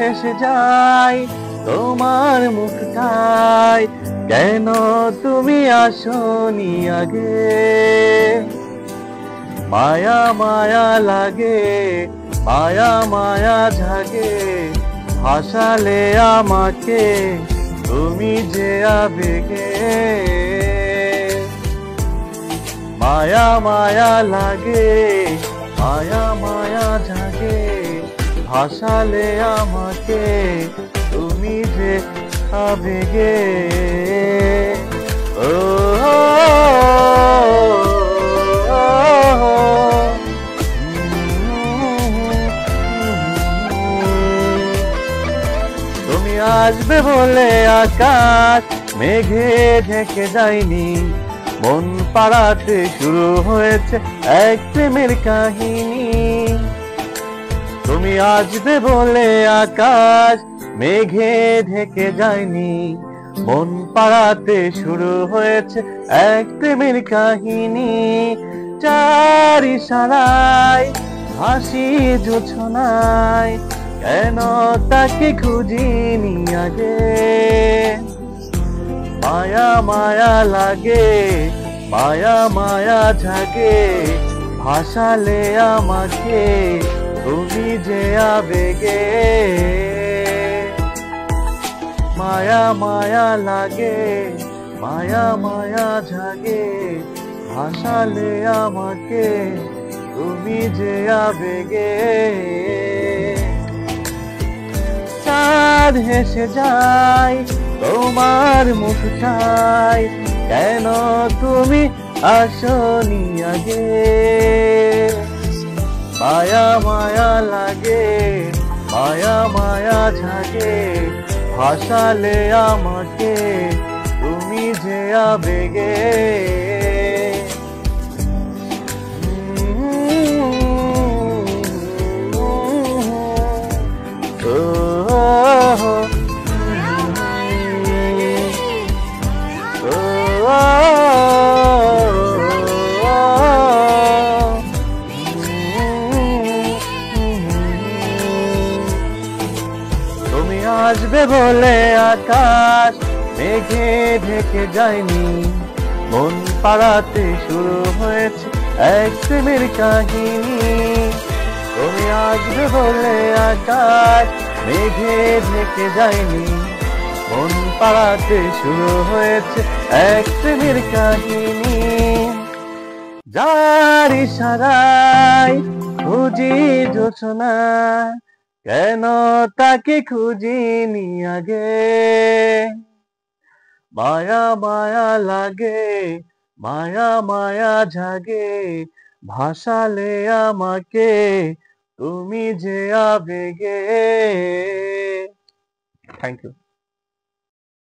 ভেসে যায় তোমার মুখটায়, কেন তুমি আসনি আগে? মায়া মায়া লাগে, মায়া মায়া জাগে, ভাসালে আমাকে তুমি যে আবেগে। মায়া মায়া লাগে, মায়া মায়া জাগে, ভাসালে আমাকে তুমি যে আবেগে। ও তুমি আসবে বলে আকাশ মেঘে ঢেকে যায়নি, মন পাড়াতে শুরু হয়েছে এক প্রেমের কাহিনী। তুমি আসবে বলে আকাশ মেঘে ঢেকে যায়নি, মন পাড়াতে শুরু হয়েছে এক প্রেমের কাহিনী। চার ইশারায় হাসি জোছনায়, কেন তাকে খুঁজিনি আগে? মায়া মায়া লাগে, মায়া মায়া জাগে, ভাসালে আমাকে তুমি যে আবেগে। মায়া মায়া লাগে, মায়া মায়া জাগে, ভাসালে আমাকে তুমি যে আবেগে। চাঁদ হেসে যায় তোমার মুখটায়, কেন তুমি আসনি আগে? মায়া মায়া লাগে, মায়া মায়া জাগে, ভাসালে আমাকে তুমি যে আবেগে। তুমি আসবে বলে আকাশ মেঘে ঢেকে যায়নি, মন পাড়াতে শুরু হয়েছে এক প্রেমের কাহিনী। তুমি আসবে বলে আকাশ মেঘে ঢেকে যায়নি, মন পাড়াতে শুরু হয়েছে এক প্রেমের কাহিনী। যার ইশারায় খুঁজি জোছনা, কেন তাকে খুঁজিনি আগে? মায়া মায়া লাগে, মায়া মায়া জাগে, ভাসালে আমাকে তুমি যে আবেগে। Thank you.